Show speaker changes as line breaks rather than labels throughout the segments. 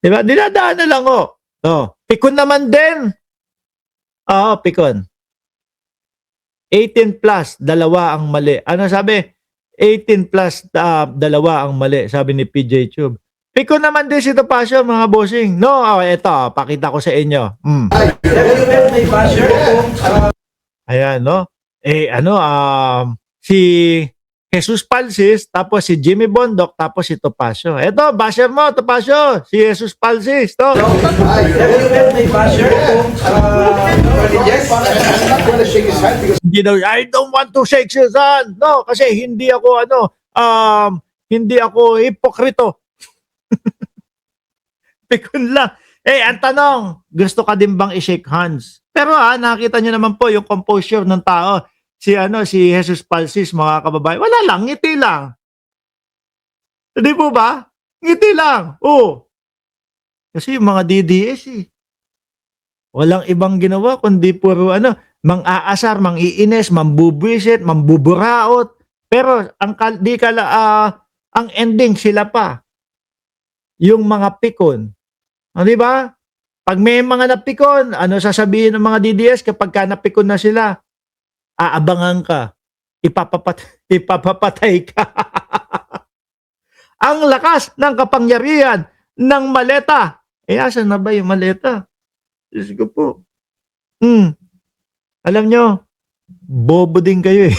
Di ba? Dinadaan na lang, oh. Oh, pikon naman din. Oo, pikon. 18 plus, dalawa ang mali. Ano sabi? 18 plus, dalawa ang mali, sabi ni PJ Tube. Pikon naman din si Topacio, mga bossing. No, oh, eto, pakita ko sa inyo. Ayan, no? Ano, si Jesus Palsis, tapos si Jimmy Bondoc, tapos si Topacio. Eto, basher mo, Topacio, si Jesus Palsis, to. Hindi daw, I don't want to shake his hand. No, kasi hindi ako, hindi ako hipokrito. Pikon lang. Ang tanong, gusto ka din bang i-shake hands? Pero nakita niyo naman po yung composure ng tao. Si Jesus Palsis, mga kababayan, wala lang, ngiti lang. Hindi po ba? Ngiti lang. Oo. Kasi yung mga DDS walang ibang ginawa kundi puro mang-aasar, mang-iines, mambubwisit, mambuburaot. Pero ang ending sila pa. Yung mga pikon. Di ba? Pag may mga napikon, ano sasabihin ng mga DDS kapag napikon na sila? Aabangan ka. Ipapapatay ka. Ang lakas ng kapangyarihan ng maleta. Asan na ba yung maleta? Diyos ko po. Alam nyo, bobo din kayo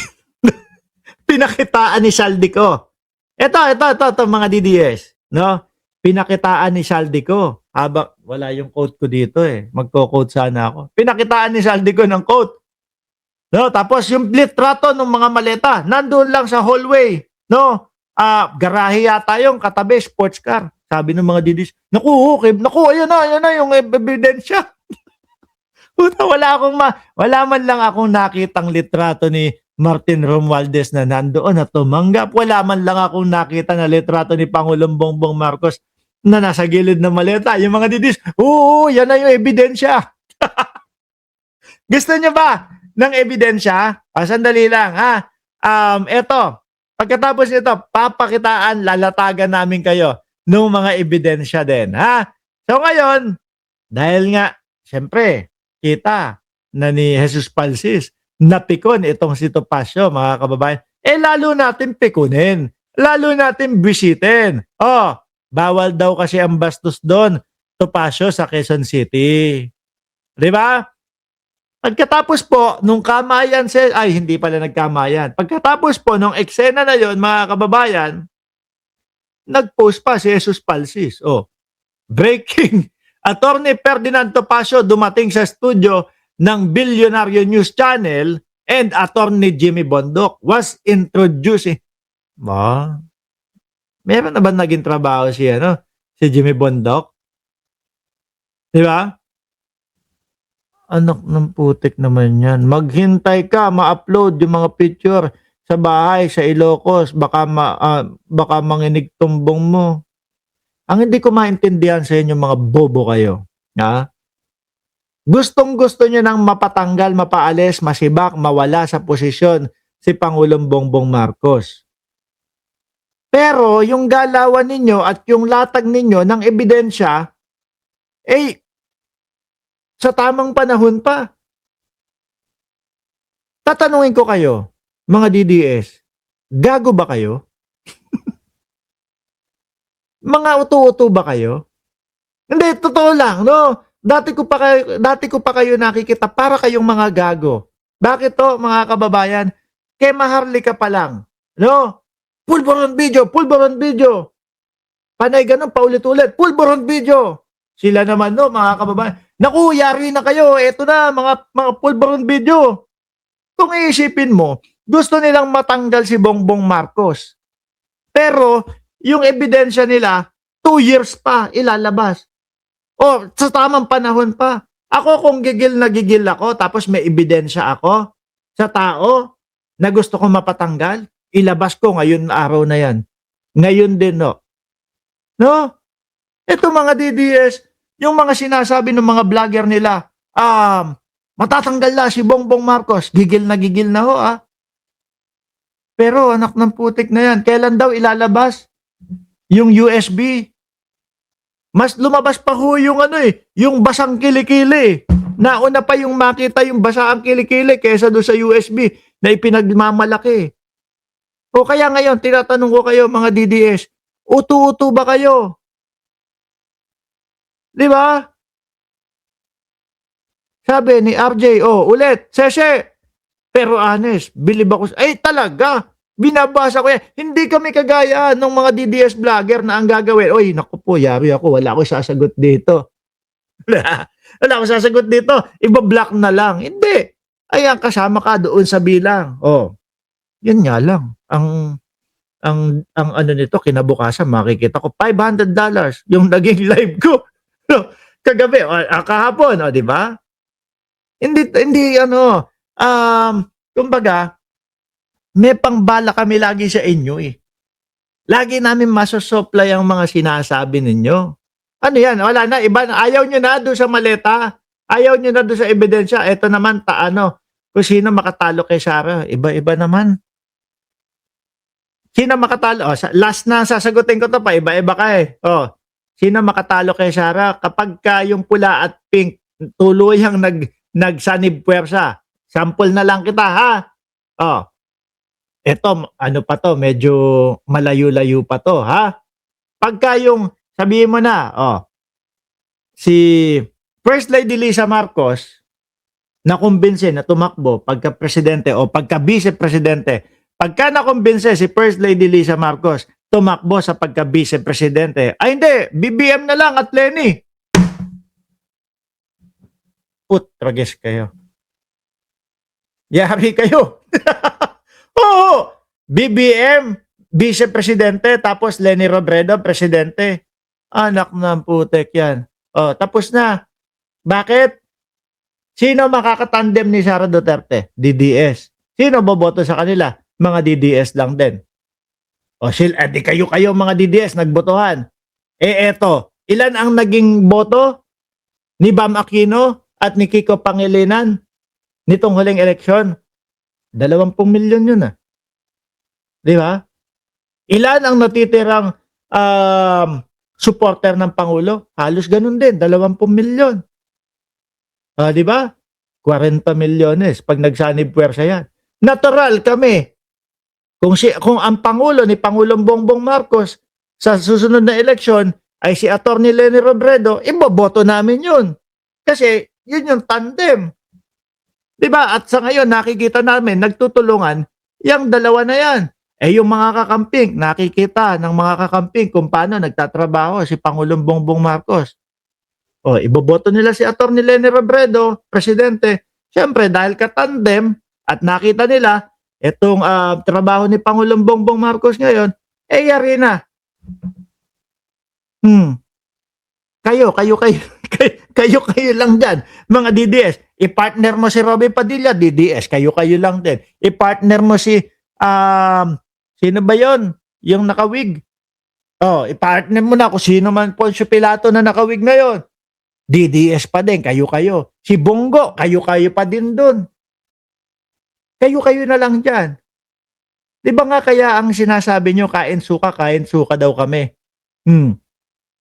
Pinakitaan ni Saldico. Ito, mga DDS. No? Pinakitaan ni Saldico. Wala yung quote ko dito Magko-quote sana ako. Pinakitaan ni Saldico ng quote. No, tapos yung litrato ng mga maleta, nandoon lang sa hallway, no? Garahe yata yung katabi, sports car. Sabi ng mga didis, naku, ayan na yung ebidensya. Puta, wala man lang akong nakitang litrato ni Martin Romualdez na nandoon na tumanggap. Wala man lang akong nakita na litrato ni Pangulong Bongbong Marcos na nasa gilid ng maleta. Yung mga didis, yan na yung ebidensya. Gusto niyo ba ng ebidensya? Sandali lang, eto, pagkatapos nito, papakitaan, lalatagan namin kayo ng mga ebidensya din, So ngayon, dahil nga, syempre, kita na ni Jesus Palsis, napikon itong si Topacio, mga kababayan, lalo natin pikunin, lalo natin bisitin. Bawal daw kasi ang bastos doon, Topacio, sa Quezon City. Diba? Pagkatapos po, nung kamayan, hindi pala nagkamayan. Pagkatapos po, nung eksena na yon, mga kababayan, nag-post pa si Jesus Palsis. Breaking. Attorney Ferdinand Topacio dumating sa studio ng Bilyonaryo News Channel and Attorney Jimmy Bondoc was introducing. Meron na ba naging trabaho si Jimmy Bondoc? Di ba? Anak ng putik naman yan. Maghintay ka, ma-upload yung mga picture sa bahay, sa Ilocos. Baka manginig tumbong mo. Ang hindi ko maintindihan sa inyo, mga bobo kayo. Gustong-gusto nyo nang mapatanggal, mapaalis, masibak, mawala sa posisyon si Pangulong Bongbong Marcos. Pero yung galawan ninyo at yung latag ninyo ng ebidensya, sa tamang panahon pa. Tatanungin ko kayo, mga DDS, gago ba kayo? Mga uto-uto ba kayo? Hindi, totoo lang, no? Dati ko pa kayo nakikita para kayong mga gago. Bakit to, mga kababayan? Kay Maharlika pa lang, no? Pulburon video. Panay ganun, paulit-ulit, pulburon video. Sila naman, no, mga kababayan. Naku, yari na kayo. Eto na, mga pulburon video. Kung iisipin mo, gusto nilang matanggal si Bongbong Marcos. Pero, yung ebidensya nila, 2 years pa ilalabas. Sa tamang panahon pa. Ako kung gigil na gigil ako, tapos may ebidensya ako sa tao na gusto kong mapatanggal, ilabas ko ngayon araw na yan. Ngayon din, no? No? Ito mga DDS, yung mga sinasabi ng mga vlogger nila, matatanggal na si Bongbong Marcos, gigil na ho, Pero anak ng putik na yan, kailan daw ilalabas yung USB? Mas lumabas pa ho yung ano eh, yung basang kilikili. Nauna pa yung makita yung basang kilikili kaysa doon sa USB na ipinagmamalaki. O kaya ngayon, tinatanong ko kayo mga DDS, utu-utu ba kayo? Di ba? Sabi ni RJ, ulit, Sese, pero honest, bilib ako, ay talaga, binabasa ko yan. Hindi kami kagaya ng mga DDS vlogger na ang gagawin, oy, naku po, yari ako, wala ako sasagot dito. Wala akong sasagot dito, iba-block na lang. Hindi. Ayan, kasama ka doon sa bilang. Yun nga lang. Ang ano nito, kinabukasan, makikita ko, $500 yung naging live ko. Kagabi, kahapon, di ba? Hindi ano, kumbaga, may pangbala kami lagi sa inyo eh. Lagi namin masosupply ang mga sinasabi ninyo. Ano yan? Wala na. Iba na. Ayaw nyo na doon sa maleta. Ayaw nyo na doon sa ebidensya. Ito naman, kung sino makatalo kay Sarah. Iba-iba naman. Sino makatalo? Last na sasagutin ko to pa. Iba-iba ka eh. Sino makatalo kay Sarah? Kapag yung pula at pink, tuluyang nagsanib puwersa. Sample na lang kita ha. Ito, ano pa to, medyo malayo-layo pa to, ha? Pagka yung, sabihin mo na, si First Lady Lisa Marcos, nakumbinse na tumakbo pagka presidente o pagka vice-presidente, pagka nakumbinse si First Lady Lisa Marcos, tumakbo sa pagka vice-presidente, ay hindi, BBM na lang at Lenny. Trages kayo. Yari kayo. Oo, BBM, vice-presidente, tapos Lenny Robredo, presidente. Anak ng putek yan. Tapos na. Bakit? Sino makakatandem ni Sara Duterte? DDS. Sino boboto sa kanila? Mga DDS lang din. Di kayo mga DDS, nagbotohan. Eto, ilan ang naging boto ni Bam Aquino at ni Kiko Pangilinan nitong huling eleksyon? 20 milyon yun Di ba? Ilan ang natitirang supporter ng Pangulo? Halos ganun din, 20 milyon. Di ba? 40 milyones pag nagsanib puwersa yan. Natural kami. Kung ang Pangulo ni Pangulong Bongbong Marcos sa susunod na eleksyon ay si Atty. Lenny Robredo, iboboto namin yun. Kasi yun yung tandem. Diba? At sa ngayon, nakikita namin, nagtutulungan, yung dalawa na yan. Yung mga kakamping, nakikita ng mga kakamping kung paano nagtatrabaho si Pangulong Bongbong Marcos. Iboboto nila si Atty. Lenny Robredo, presidente. Siyempre, dahil katandem at nakita nila, itong trabaho ni Pangulong Bongbong Marcos ngayon, yari na. Kayo lang dyan, mga DDS. I-partner mo si Robby Padilla, DDS, kayo lang din. I-partner mo si, sino ba yon? Yung nakawig. I-partner mo na kung sino man Poncio Pilato na nakawig ngayon. DDS pa din, kayo. Si Bongo, kayo pa din dun. Kayo na lang dyan. Di ba nga kaya ang sinasabi nyo, kain suka daw kami.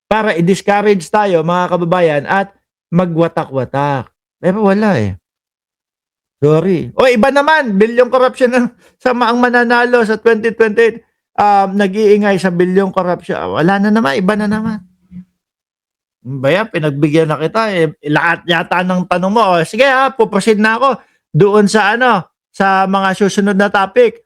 Para i-discourage tayo, mga kababayan, at magwatak-watak. Pero wala Sorry. Iba naman, bilyong corruption sa ang mananalo sa 2028, nag-iingay sa bilyong corruption. Wala na naman, iba na naman. Baya, pinagbigyan na kita lahat yata ng tanong mo. Sige puproceed na ako doon sa sa mga susunod na topic.